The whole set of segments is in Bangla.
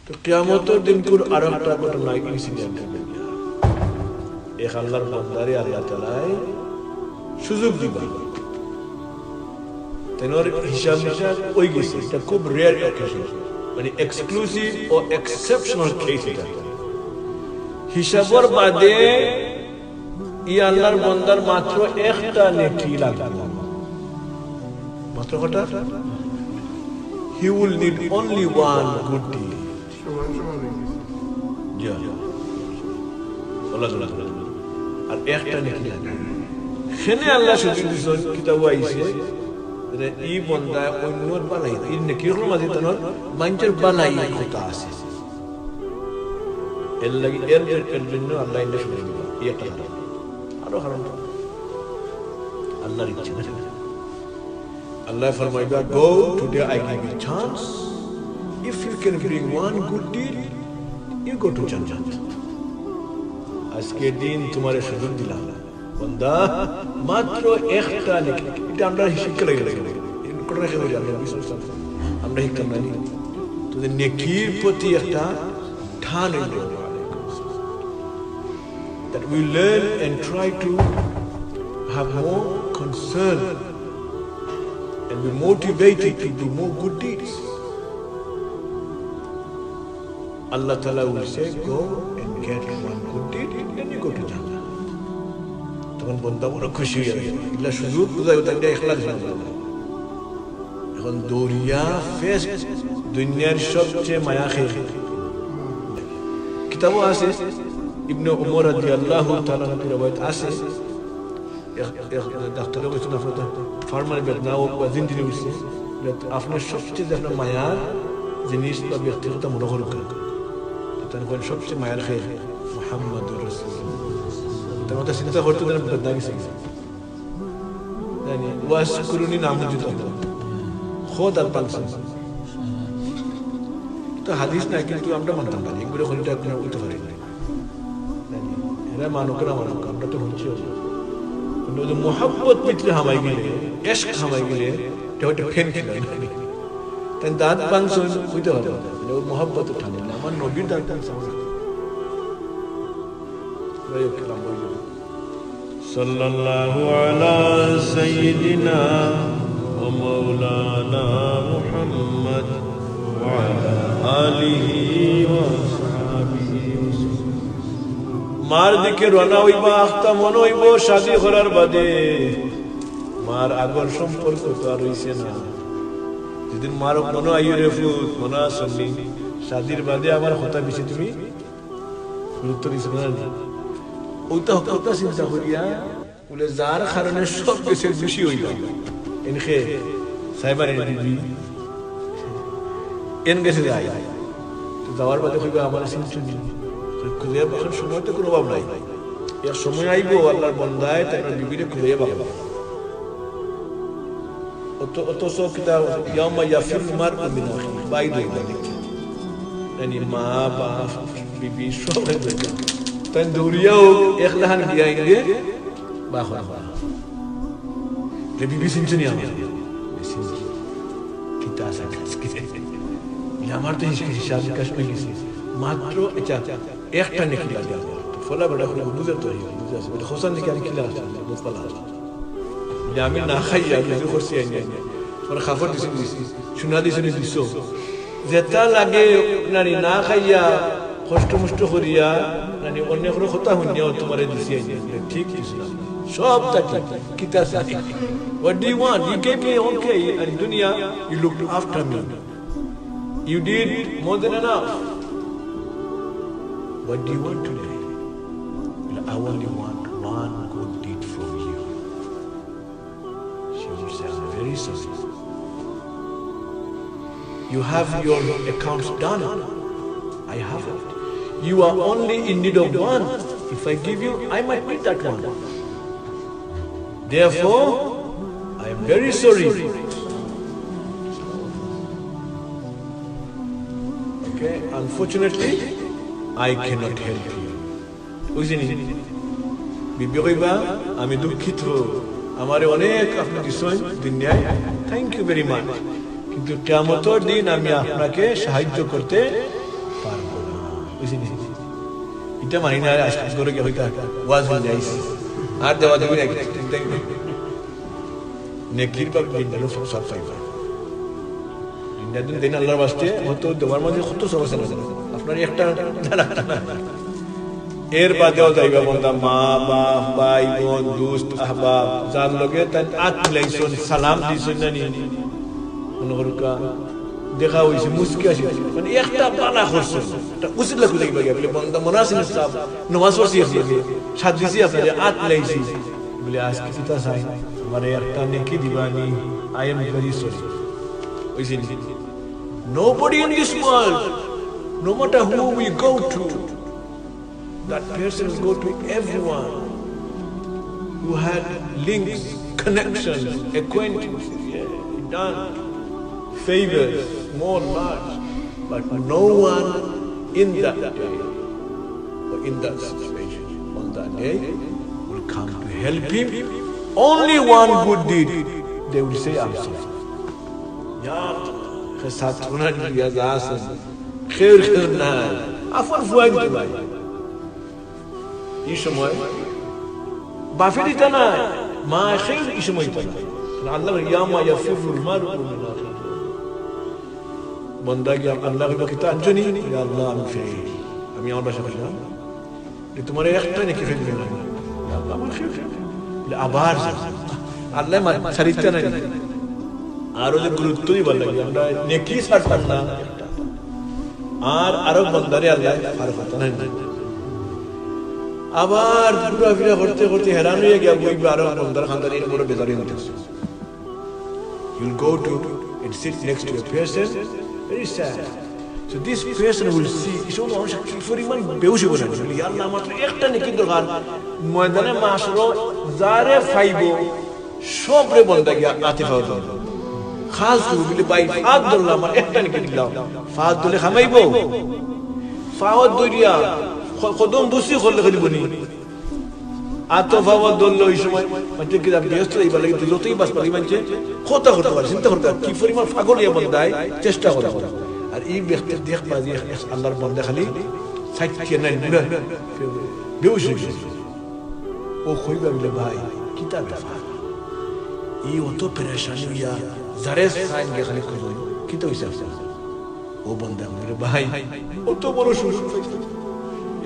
তো কিয়ামতের দিন কোন আরেকটা ঘটনা ইনসিডেন্ট হবে এক আল্লাহর বান্দারে আল্লাহ তাআলা সুযোগ দিবা তেনর হিসাব নিকাশ ওই গেছে এটা খুব রেয়ার অকেশন মানে এক্সক্লুসিভ ও এক্সেপশনাল কেস এটা হিসাবের বাদে ই আল্লাহর বান্দার মাত্র একটা নেকি লাগবে মাত্র কটা he will need only one good deed আর একটা নেকি সেনে আল্লাহ সুযোগ দিয়েছেন কিতাব আইছে যে এই বন্দা অন্যর বালাই এই নেকির মাঝে তার মানুষের বালাই কথা আছে এর লাগি এর জন্য আল্লাহ ইন্ডা শুনে দিবা এই একটা কারণ আরো কারণ আল্লাহর ইচ্ছা Allah ফরমাইবা go today I give you chance if you can bring one good deed you go to Jannat আজকে দিন তোমারে সুযোগ দিলাম বান্দা মাত্র একটা নেকি এটা আমরা শিক্ষা লাগে ইন করে রেখে দিই আমরা বিশ্বাস আমরা শিক্ষা নানি তো নেকির প্রতি একটা ঠান হইল that we learn and try to have more concern and be motivated to do more good deeds. Allah Ta'ala will say, go and get one good deed and you go to Jannah. তখন বন্ধা বড় খুশি হয়ে যাবে এগুলা সুযোগ বুঝাই ওটা ইখলাস এখন দৌড়িয়া ফেস দুনিয়ার সবচেয়ে মায়া খেয়ে কিতাবও আছে ইবনে উমর রাদিয়াল্লাহু তাআলা এর রওয়ায়াত আছে ডাক্তারও বলছেন আপনার ফার্মার বেদনা ও জিন্দিগি হচ্ছে আপনার সবচেয়ে আপনার মায়ার জিনিস বা ব্যক্তিগত মনে করুক তার সবচেয়ে মায়ার খেয়ে মুহাম্মদুর রাসূলুল্লাহ তার মধ্যে চিন্তা করতে বেদনা গেছে জানি ওয়াস করুনি নাম দিত খোদ আর পালসন তো হাদিস না কিন্তু আমরা মানতাম না এগুলো হলিটা আপনার উঠতে পারি না এরা মানুষরা মানুষ আমরা তো হচ্ছে মোহাব্বত ভিতরে হামাই গেলে এশক হামাই গেলে এটা ফেন ছিল তাই দাঁত বাংশ হইতে হবে ওর মোহাব্বত ঠান্ডা না আমার নবীর দাঁত বাংশ সাল্লাল্লাহু আলা সাইয়্যিদিনা ওয়া মাওলানা মুহাম্মদ ওয়া আলা আলিহি ওয়া মার দিকে রওনা হইবা আখতা মন হইব শাদী করার বাদে মার আগর সম্পর্ক তো আর হইছে না যেদিন মার মনে আইও রে ফুত মনে আসনি শাদীর বাদে আমার কথা বেশি তুমি গুরুত্ব দিছ না ওইটা কথা চিন্তা করিয়া বলে যার কারণে সব কিছু বেশি হইল এনখে সাইবার দিদি এন গেছে যায় তো যাওয়ার বাদে কইবা আমার চিন্তা নেই খুঁজে পাওয়ার সময় তো কোনো অভাব নাই এক সময় আইব আল্লাহর বান্দায় তার বিবিরে খুঁজে পাবে অথচ কিতাব ইয়াউমা ইয়াফিরু মারউ মিন আখিহি বাইরে মানে মা বাপ বিবি সব তাই দৌড়িয়াও একলাহান বিয়াইলে বাহরা যে বিবি চিনছেন আমার কিতা আছে আমার তো হিসাব নিকাশ হয়ে গেছে মাত্র একটা নেকি লাগে ফলা বড় করে বুঝে তো বুঝে আছে বলে হোসেন দিকে আমি কিলা আছে মুফলা যে আমি না খাইয়া বুঝে করছি আইনি মানে খাবার দিছি শোনা দিছি দিছো যেটা লাগে নানি না খাইয়া কষ্ট মুষ্ট করিয়া নানি অন্য কোনো কথা হইনিয়া তোমারে দিছি আইনি ঠিক ইসলাম সব তাকি কিতা সাথে what do you want you gave me okay and dunya you looked after me you did more than enough. What do you want today? I only want one good deed from you. She will say, I'm very sorry. You have your accounts done. I haven't. You are only in need of one. If I give you, I might need that one. Therefore, I am very sorry. Okay, unfortunately, I cannot help you. বুঝিনি বিবি কইবা আমি দুঃখিত আমারে অনেক আপনি দিছেন দুনিয়ায় থ্যাংক ইউ ভেরি মাচ কিন্তু কিয়ামতের দিন আমি আপনাকে সাহায্য করতে বুঝছি এটা মানি না আজকাল করে কি হইতা ওয়াজ হয়ে যাইছে আর দেওয়া দেবে নেকির বাগ দিনদারও সব পাইবা দিনদার দিন আল্লাহর বাস্তে হয়তো দেওয়ার মধ্যে কত সব আছে আপনার একটা এর বাদেও যাইবা বন্ধা মা বাপ ভাই বোন দোস্ত আহবাব যার লগে তাই আত মিলাইছন সালাম দিছন না নি মনে করুকা দেখা হইছে মুস্কি আসি মানে একটা বালা করছে একটা উচিত লাগু যাইবা বলে বন্ধা মুনাসিব সাহেব নামাজ পড়ছি আপনি সাত দিছি আপনাদের আত মিলাইছি বলে আজ কিছু তা চাই আমারে একটা নেকি দিবানি আই এম ভেরি সরি হইছে nobody in this world no matter who we go to that person will go to everyone who had links, connections, acquaintances, done favors, more large, but no one in that day or in that situation on that day will come to help him. Only one good deed, they will say, I'm sorry. Ya khasatuna ya zasan khair khairna afwan fuad bay এই সময় বাফের এটা না মা খেয়ে এই সময় আল্লাহ ইয়ামা ইয়াফিরুল মারউ মিন আখিহি বন্দা কি আল্লাহর বাকিটা আনজনি ইয়া আল্লাহ আমি ফেল আমি আমার বাসা বললাম যে তোমার একটা নাকি ফেল দিলাম আল্লাহ আমার খেয়ে আবার আল্লাহ শরীরটা না আরো যে গুরুত্ব দিবা লাগে আমরা নেকি ছাড়তাম না আর আরো বন্দারে আল্লাহ ফারফাত না আবার ঘুরাফেরা করতে করতে হেরান হয়ে গিয়া বই আরো বন্দার খানদারের বড় বেজারি হতেছে you'll go to and sit next to a person very sad so this person will see so মানুষ কি পরিমাণ বেহুশ হবে না বলি আল্লাহ মাত্র একটা নেকি দরকার ময়দানে মাসরো যারে ফাইবো সবরে বন্দা গিয়া আতিফা হতো খাস বলি ভাই আব্দুল্লাহ আমার একটা নেকি দিলাম ফাদ দলে খামাইবো ফাওয়াদ দরিয়া কদম বসি করলে খালি বনি আতফাওয়াদ দল ওই সময় মানে কি আপনি ব্যস্ত এই বলে যতই বাস পারি মানে কথা করতে পারে চিন্তা করতে কি পরিমাণ পাগলিয়া বন্দায় চেষ্টা করে আর এই ব্যক্তি দেখ বাজি আল্লাহর বন্দা খালি সাইড কে নাই বেউশ ও কইবা বলে ভাই কিতা ব্যাপার এই অত পেরেশানি হইয়া যারে সাইন গে খালি কই কিতা হইছে ও বন্দা বলে ভাই অত বড় সুযোগ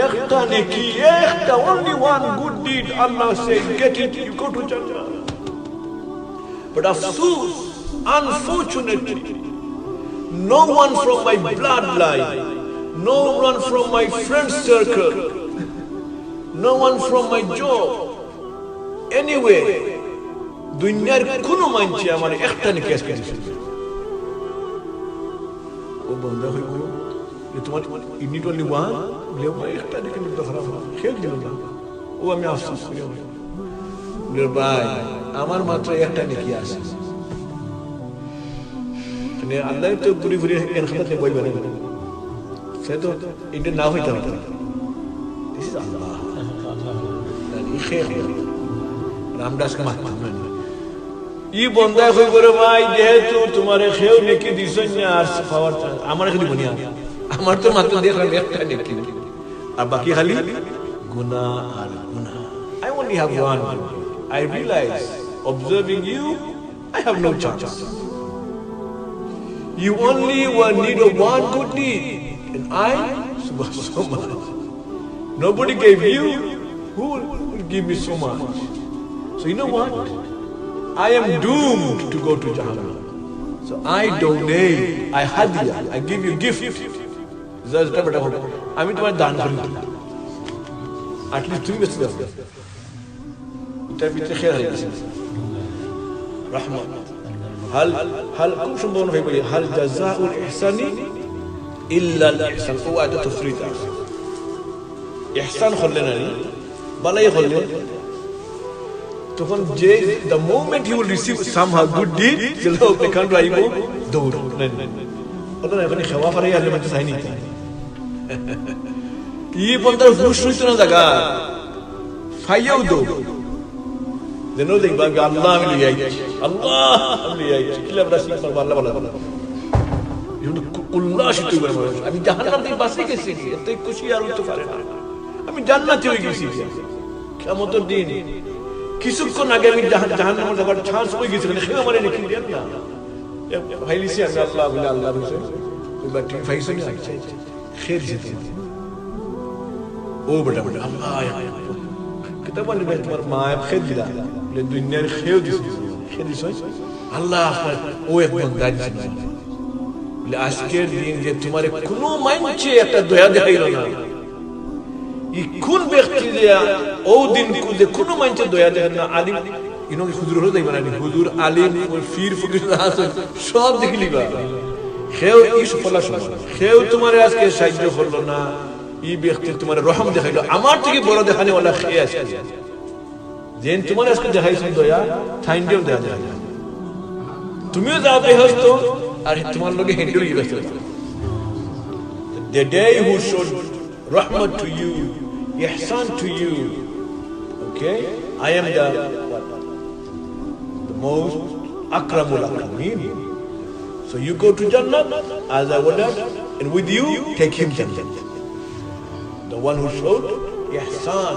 একটা নেকি একটা only one good deed Allah say get it you go to Jannah but afsus unfortunately no one from my bloodline no one from my friend circle no one from my job anyway দুনিয়ার কোনো মানুষ আমার একটা নেকি আজকে দিছে ও বন্ধা হইব তোমার you need only one বলে ভাই একটা দেখে তো খারাপ খেয়ে দিল না ও আমি আফসোস করি বলে ভাই আমার মাত্র একটা নেকি আছে মানে আল্লাহ তো পুরি পুরি এর খাতাতে বই বানাবে সে তো এটা না হইতে হবে দিস ইজ আল্লাহ এই খেয়ে রামদাস কামাল ই বন্দা কই করে ভাই যেহেতু তোমারে খেও নেকি দিছন না আর পাওয়ার আমার খালি বনিয়া আমার তো মাত্র দেখলাম একটা নেকি আর বাকি খালি গুনাহ আর গুনাহ I only have one I realize observing you I have no chance you only need one good deed and I so much nobody gave you who will give me so much so you know what I am doomed to go to Jahannam so I donate I hadiya I give you gift আমি তোমার দান করি তুমি বেঁচে যাও এটার ভিতরে খেয়াল হয়ে গেছে রহমান হাল হাল কোন সম্ভাবনা ভাই বলি হাল জাযাউল ইহসানি ইল্লা আল ইহসান ও আদা তফরিদ ইহসান করলেন না বালাই করলেন তখন যে the moment he will receive somehow good deed চলো আপনি কান রাইবো দৌড় ওটা না এখানে খাওয়া ফারাই আলে মানে চাই নি ই বন্দার ফুস হইতো না জায়গা ফাইয়াও দো দেনো দেখবা আল্লাহ আমি লিয়ে আইছি আল্লাহ আমি লিয়ে আইছি কিলা বড় সিং আল্লাহ বলা উল্লাসিত করে মানুষ আমি জাহান্নাম থেকে বাঁচে গেছি এত খুশি আর হতে পারে না আমি জান্নাতে হয়ে গেছি কিয়ামতের দিন কিছুক্ষণ আগে আমি জাহান্নামে যাবার চান্স হয়ে গেছি মানে খেয়ে আমার নাকি দেন না ভাইলিছি আমি আল্লাহ বলে আল্লাহ বলে ওইবার ঠিক ভাইছো না খেয়ে যেতে ও বেটা বেটা আল্লাহ কিতাব বলে ভাই তোমার মা খেয়ে দিলা বলে দুনিয়ার খেয়ে দিছি খেয়ে দিছ আল্লাহ ও একদম দাঁড়িয়ে বলে আজকের দিন যে তোমার কোনো মাইনছে একটা দয়া দেখাইল না কোন ব্যক্তি যে ও দিন যে কোনো মাইনছে দয়া দেখান না আলিম ইনো হুজুর হলো যাইবা না হুজুর আলিম ও ফির ফকির আছে সব দেখিলিবা খেও ইস ফলা সব খেও তোমার আজকে সাহায্য করলো না এই ব্যক্তি তোমার রহম দেখাইলো আমার থেকে বড় দেখানে ওলা খেয়ে আছে যেন তোমার আজকে দেখাইছেন দয়া থাইন্ডেও দেয়া যায় তুমিও যাও বেহস্ত আর তোমার লগে হ্যান্ডেল হয়ে গেছে the day who showed rahmat to you ihsan to you okay I am the most akramul akramin so you go to jannah as I ordered and with you take him jannah the one who showed ihsan